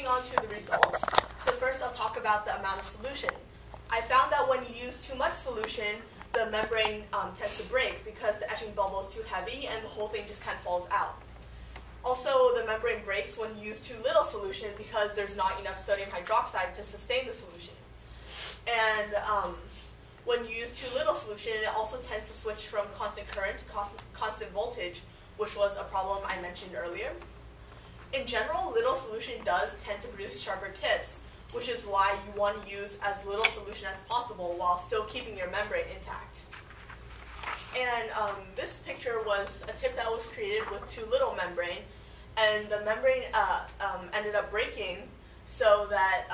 moving on to the results. So first I'll talk about the amount of solution. I found that when you use too much solution, the membrane tends to break because the etching bubble is too heavy and the whole thing just kind of falls out. Also, the membrane breaks when you use too little solution because there's not enough sodium hydroxide to sustain the solution. And when you use too little solution, it also tends to switch from constant current to constant voltage, which was a problem I mentioned earlier. In general, little solution does tend to produce sharper tips, which is why you want to use as little solution as possible while still keeping your membrane intact. And this picture was a tip that was created with too little membrane, and the membrane ended up breaking so that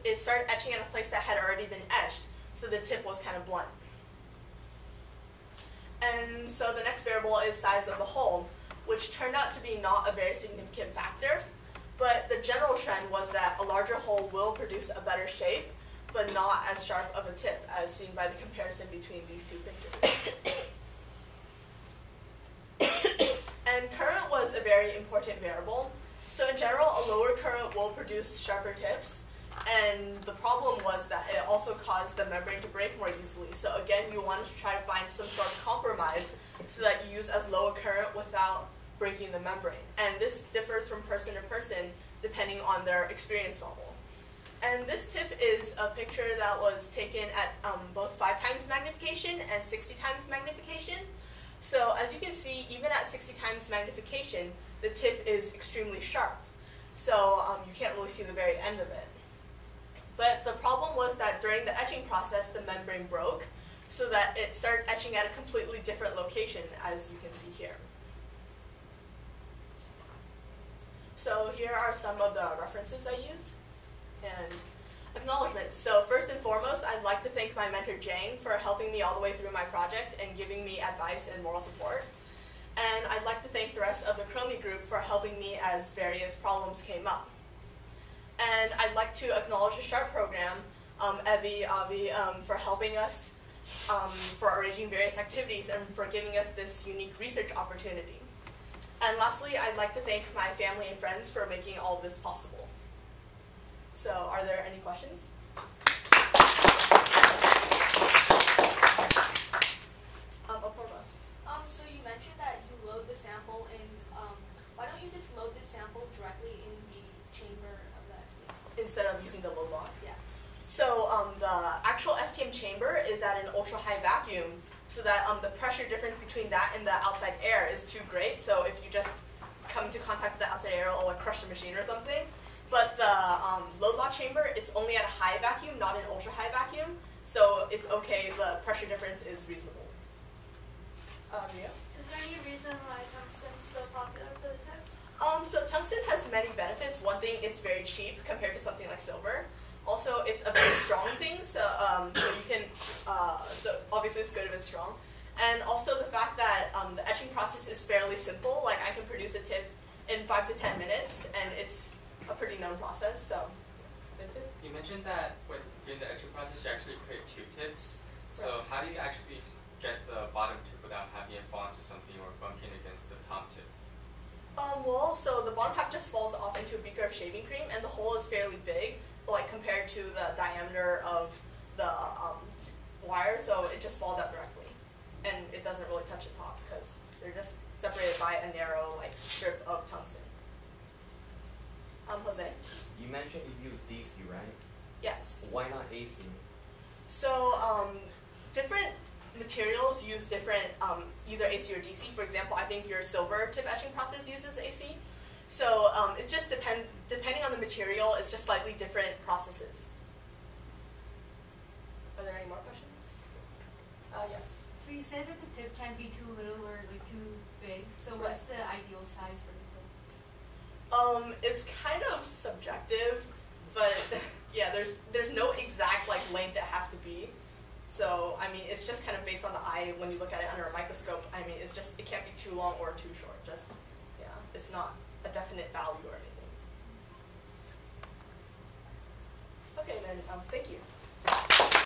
it started etching in a place that had already been etched, so the tip was kind of blunt. And so the next variable is size of the hole, which turned out to be not a very significant factor, but the general trend was that a larger hole will produce a better shape, but not as sharp of a tip, as seen by the comparison between these two pictures. And current was a very important variable. So in general, a lower current will produce sharper tips, and the problem was that it also caused the membrane to break more easily. So again, you wanted to try to find some sort of compromise so that you use as low a current without breaking the membrane. And this differs from person to person depending on their experience level. And this tip is a picture that was taken at both 5 times magnification and 60 times magnification. So as you can see, even at 60 times magnification, the tip is extremely sharp. So you can't really see the very end of it. But the problem was that during the etching process, the membrane broke, so that it started etching at a completely different location, as you can see here. So here are some of the references I used. And acknowledgments. So first and foremost, I'd like to thank my mentor Wang for helping me all the way through my project and giving me advice and moral support. And I'd like to thank the rest of the Chromie group for helping me as various problems came up. And I'd like to acknowledge the SHARP program, Evie, Avi, for helping us, for arranging various activities, and for giving us this unique research opportunity. And lastly, I'd like to thank my family and friends for making all of this possible. So, are there any questions? So you mentioned that you load the sample in, why don't you just load the sample directly in the chamber of the STM? Instead of using the load lock? Yeah. So the actual STM chamber is at an ultra-high vacuum, so that the pressure difference between that and the outside air is too great. So if you just come into contact with the outside air, it'll like crush the machine or something. But the load lock chamber, it's only at a high vacuum, not an ultra-high vacuum. So it's okay, the pressure difference is reasonable. Yeah. Is there any reason why tungsten's so popular for the tips? So tungsten has many benefits. One thing, it's very cheap compared to something like silver. Also, it's a very strong thing, so you can, so obviously it's good if it's strong. And also the fact that the etching process is fairly simple. Like I can produce a tip in 5 to 10 minutes, and it's a pretty known process. So that's it. You mentioned that during the etching process, you actually create 2 tips. So Right. how do you actually get the bottom tip without having it fall into something or bumping against the top tip? Well, so the bottom half just falls off into a beaker of shaving cream, and the hole is fairly big, like compared to the diameter of the wire, so it just falls out directly, and it doesn't really touch the top because they're just separated by a narrow like strip of tungsten. Jose? You mentioned you use DC, right? Yes. Why not AC? So different materials use different either AC or DC. For example, I think your silver tip etching process uses AC. So it's just depending on the material, it's just slightly different processes. Are there any more questions? Yes. So you said that the tip can be too little or like too big. So what's the ideal size for the tip? It's kind of subjective, but yeah, there's no exact like length it has to be. So I mean, it's just kind of based on the eye when you look at it under a microscope. I mean, it's just, it can't be too long or too short. Just, yeah, it's not a definite value or anything. Okay, then thank you.